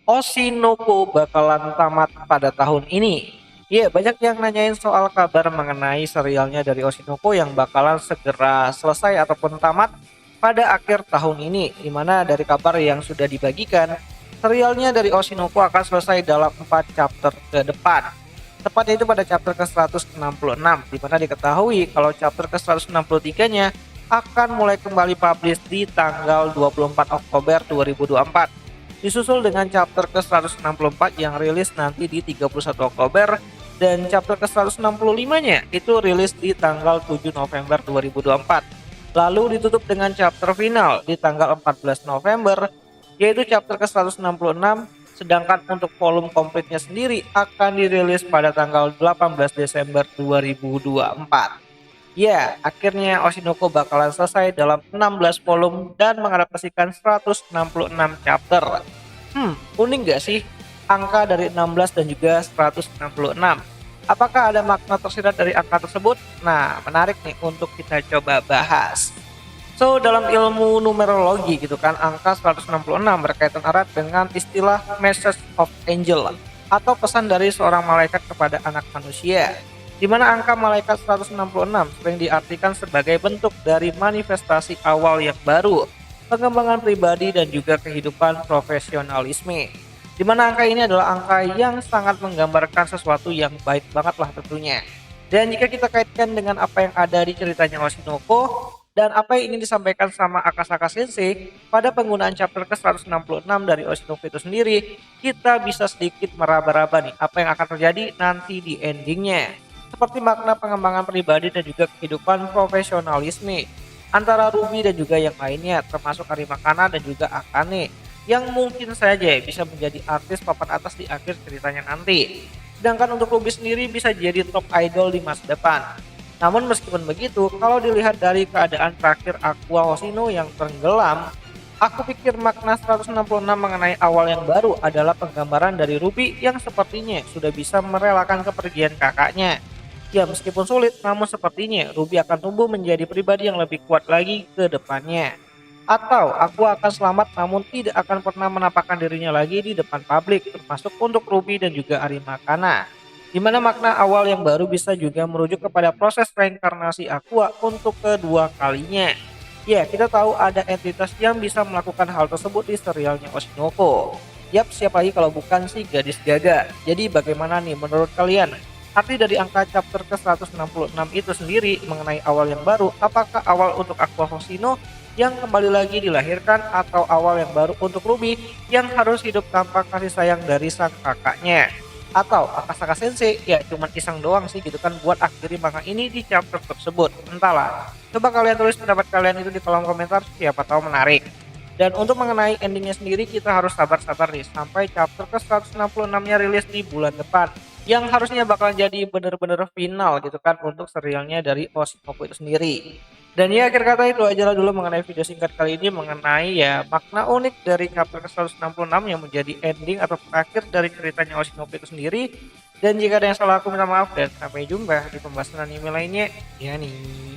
Oshinoko bakalan tamat pada tahun ini. Ya, banyak yang nanyain soal kabar mengenai serialnya dari Oshinoko yang bakalan segera selesai ataupun tamat pada akhir tahun ini. Dimana dari kabar yang sudah dibagikan, serialnya dari Oshinoko akan selesai dalam 4 chapter ke depan. Tepatnya itu pada chapter ke-166, di mana diketahui kalau chapter ke-163-nya akan mulai kembali publish di tanggal 24 Oktober 2024. Disusul dengan chapter ke-164 yang rilis nanti di 31 Oktober dan chapter ke-165-nya itu rilis di tanggal 7 November 2024. Lalu ditutup dengan chapter final di tanggal 14 November yaitu chapter ke-166, sedangkan untuk volume komplitnya sendiri akan dirilis pada tanggal 18 Desember 2024. Ya, akhirnya Oshinoko bakalan selesai dalam 16 volume dan mengadaptasikan 166 chapter. Unik gak sih angka dari 16 dan juga 166? Apakah ada makna tersirat dari angka tersebut? Nah, menarik nih untuk kita coba bahas. So, dalam ilmu numerologi gitu kan, angka 166 berkaitan erat dengan istilah message of angel atau pesan dari seorang malaikat kepada anak manusia. Di mana angka malaikat 166 sering diartikan sebagai bentuk dari manifestasi awal yang baru, pengembangan pribadi dan juga kehidupan profesionalisme. Di mana angka ini adalah angka yang sangat menggambarkan sesuatu yang baik banget lah tentunya. Dan jika kita kaitkan dengan apa yang ada di ceritanya Oshinoko dan apa yang ingin disampaikan sama Akasaka Sensei pada penggunaan chapter ke-166 dari Oshinoko itu sendiri, kita bisa sedikit meraba-raba nih apa yang akan terjadi nanti di endingnya. Seperti makna pengembangan pribadi dan juga kehidupan profesionalisme antara Ruby dan juga yang lainnya, termasuk Arimakana dan juga Akane, yang mungkin saja bisa menjadi artis papan atas di akhir ceritanya nanti. Sedangkan untuk Ruby sendiri bisa jadi top idol di masa depan. Namun meskipun begitu, kalau dilihat dari keadaan terakhir Aqua Hoshino yang tenggelam, aku pikir makna 166 mengenai awal yang baru adalah penggambaran dari Ruby yang sepertinya sudah bisa merelakan kepergian kakaknya. Ya meskipun sulit, namun sepertinya Ruby akan tumbuh menjadi pribadi yang lebih kuat lagi ke depannya. Atau aku akan selamat namun tidak akan pernah menampakkan dirinya lagi di depan publik, termasuk untuk Ruby dan juga Arimakana. Di mana makna awal yang baru bisa juga merujuk kepada proses reinkarnasi Aqua untuk kedua kalinya. Ya, kita tahu ada entitas yang bisa melakukan hal tersebut di serialnya Oshinoko. Yap, siapa lagi kalau bukan si gadis Gaga. Jadi bagaimana nih menurut kalian? Arti dari angka chapter ke-166 itu sendiri mengenai awal yang baru, apakah awal untuk Aqua Hoshino yang kembali lagi dilahirkan atau awal yang baru untuk Ruby yang harus hidup tanpa kasih sayang dari sang kakaknya? Atau Akasaka Sensei ya cuman iseng doang sih gitu kan buat akhiri manga ini di chapter tersebut, entahlah. Coba kalian tulis pendapat kalian itu di kolom komentar, siapa tahu menarik. Dan untuk mengenai endingnya sendiri kita harus sabar-sabar nih sampai chapter ke-166-nya rilis di bulan depan, yang harusnya bakalan jadi bener-bener final gitu kan untuk serialnya dari Oshinoko itu sendiri. Dan ya akhir kata itu aja lah dulu mengenai video singkat kali ini mengenai ya makna unik dari chapter ke-166 yang menjadi ending atau akhir dari ceritanya Oshinoko itu sendiri. Dan jika ada yang salah aku minta maaf dan sampai jumpa di pembahasan anime lainnya. Ya nih.